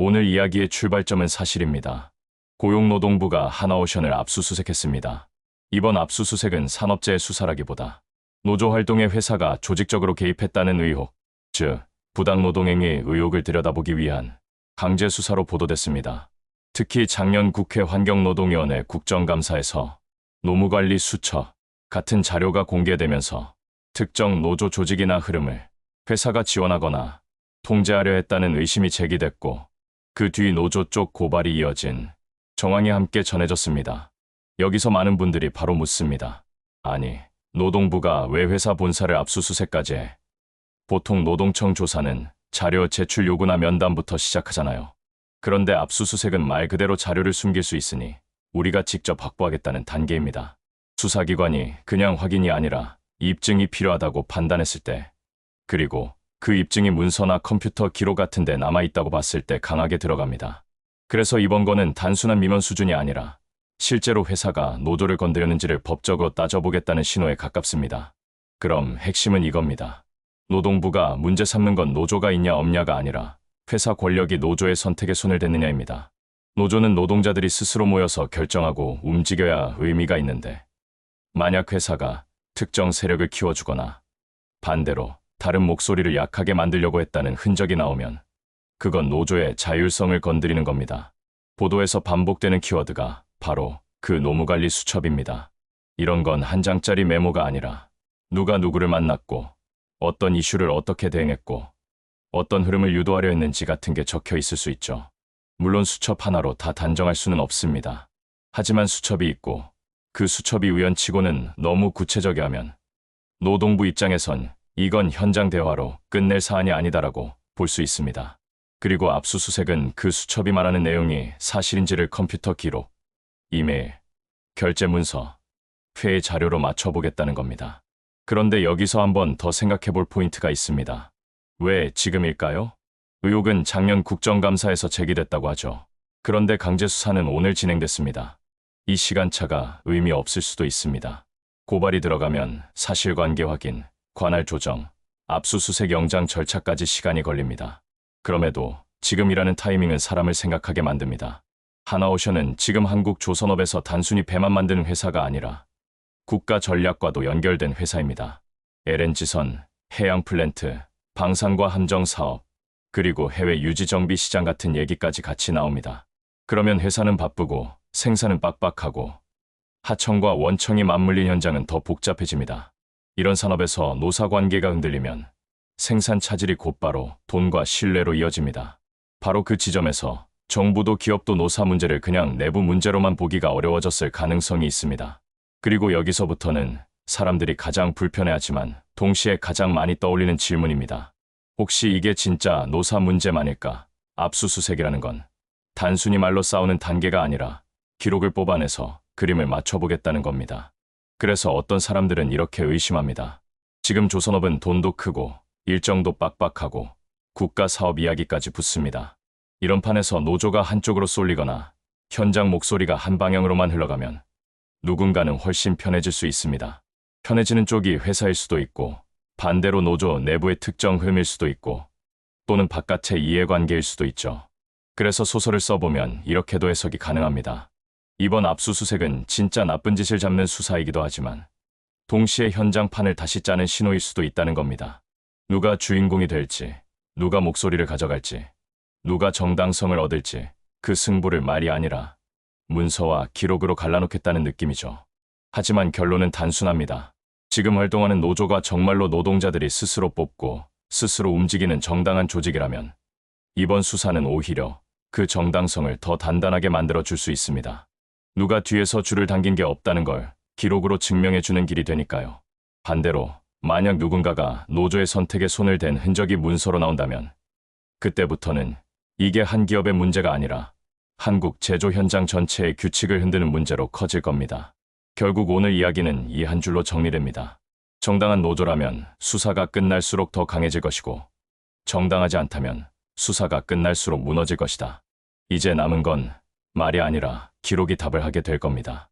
오늘 이야기의 출발점은 사실입니다. 고용노동부가 하나오션을 압수수색했습니다. 이번 압수수색은 산업재해 수사라기보다 노조활동에 회사가 조직적으로 개입했다는 의혹, 즉 부당노동행위의 의혹을 들여다보기 위한 강제수사로 보도됐습니다. 특히 작년 국회 환경노동위원회 국정감사에서 노무관리 수첩 같은 자료가 공개되면서 특정 노조 조직이나 흐름을 회사가 지원하거나 통제하려 했다는 의심이 제기됐고, 그 뒤 노조 쪽 고발이 이어진 정황이 함께 전해졌습니다. 여기서 많은 분들이 바로 묻습니다. 아니, 노동부가 왜 회사 본사를 압수수색까지 해? 보통 노동청 조사는 자료 제출 요구나 면담부터 시작하잖아요. 그런데 압수수색은 말 그대로 자료를 숨길 수 있으니 우리가 직접 확보하겠다는 단계입니다. 수사기관이 그냥 확인이 아니라 입증이 필요하다고 판단했을 때, 그리고 그 입증이 문서나 컴퓨터 기록 같은 데 남아있다고 봤을 때 강하게 들어갑니다. 그래서 이번 거는 단순한 미면 수준이 아니라 실제로 회사가 노조를 건드렸는지를 법적으로 따져보겠다는 신호에 가깝습니다. 그럼 핵심은 이겁니다. 노동부가 문제 삼는 건 노조가 있냐 없냐가 아니라 회사 권력이 노조의 선택에 손을 댔느냐입니다. 노조는 노동자들이 스스로 모여서 결정하고 움직여야 의미가 있는데, 만약 회사가 특정 세력을 키워주거나 반대로 다른 목소리를 약하게 만들려고 했다는 흔적이 나오면 그건 노조의 자율성을 건드리는 겁니다. 보도에서 반복되는 키워드가 바로 그 노무관리 수첩입니다. 이런 건 한 장짜리 메모가 아니라 누가 누구를 만났고 어떤 이슈를 어떻게 대응했고 어떤 흐름을 유도하려 했는지 같은 게 적혀 있을 수 있죠. 물론 수첩 하나로 다 단정할 수는 없습니다. 하지만 수첩이 있고 그 수첩이 우연치고는 너무 구체적이 하면 노동부 입장에선 이건 현장 대화로 끝낼 사안이 아니다라고 볼 수 있습니다. 그리고 압수수색은 그 수첩이 말하는 내용이 사실인지를 컴퓨터 기록, 이메일, 결제 문서, 회의 자료로 맞춰보겠다는 겁니다. 그런데 여기서 한번 더 생각해볼 포인트가 있습니다. 왜 지금일까요? 의혹은 작년 국정감사에서 제기됐다고 하죠. 그런데 강제수사는 오늘 진행됐습니다. 이 시간차가 의미 없을 수도 있습니다. 고발이 들어가면 사실관계 확인, 관할 조정, 압수수색 영장 절차까지 시간이 걸립니다. 그럼에도 지금이라는 타이밍은 사람을 생각하게 만듭니다. 하나오션은 지금 한국 조선업에서 단순히 배만 만드는 회사가 아니라 국가 전략과도 연결된 회사입니다. LNG선, 해양 플랜트, 방산과 함정 사업, 그리고 해외 유지 정비 시장 같은 얘기까지 같이 나옵니다. 그러면 회사는 바쁘고 생산은 빡빡하고 하청과 원청이 맞물린 현장은 더 복잡해집니다. 이런 산업에서 노사관계가 흔들리면 생산 차질이 곧바로 돈과 신뢰로 이어집니다. 바로 그 지점에서 정부도 기업도 노사 문제를 그냥 내부 문제로만 보기가 어려워졌을 가능성이 있습니다. 그리고 여기서부터는 사람들이 가장 불편해하지만 동시에 가장 많이 떠올리는 질문입니다. 혹시 이게 진짜 노사 문제만일까? 압수수색이라는 건 단순히 말로 싸우는 단계가 아니라 기록을 뽑아내서 그림을 맞춰보겠다는 겁니다. 그래서 어떤 사람들은 이렇게 의심합니다. 지금 조선업은 돈도 크고 일정도 빡빡하고 국가 사업 이야기까지 붙습니다. 이런 판에서 노조가 한쪽으로 쏠리거나 현장 목소리가 한 방향으로만 흘러가면 누군가는 훨씬 편해질 수 있습니다. 편해지는 쪽이 회사일 수도 있고 반대로 노조 내부의 특정 흐름일 수도 있고 또는 바깥의 이해관계일 수도 있죠. 그래서 소설을 써보면 이렇게도 해석이 가능합니다. 이번 압수수색은 진짜 나쁜 짓을 잡는 수사이기도 하지만 동시에 현장판을 다시 짜는 신호일 수도 있다는 겁니다. 누가 주인공이 될지, 누가 목소리를 가져갈지, 누가 정당성을 얻을지 그 승부를 말이 아니라 문서와 기록으로 갈라놓겠다는 느낌이죠. 하지만 결론은 단순합니다. 지금 활동하는 노조가 정말로 노동자들이 스스로 뽑고 스스로 움직이는 정당한 조직이라면 이번 수사는 오히려 그 정당성을 더 단단하게 만들어줄 수 있습니다. 누가 뒤에서 줄을 당긴 게 없다는 걸 기록으로 증명해주는 길이 되니까요. 반대로 만약 누군가가 노조의 선택에 손을 댄 흔적이 문서로 나온다면 그때부터는 이게 한 기업의 문제가 아니라 한국 제조 현장 전체의 규칙을 흔드는 문제로 커질 겁니다. 결국 오늘 이야기는 이 한 줄로 정리됩니다. 정당한 노조라면 수사가 끝날수록 더 강해질 것이고 정당하지 않다면 수사가 끝날수록 무너질 것이다. 이제 남은 건 말이 아니라 기록이 답을 하게 될 겁니다.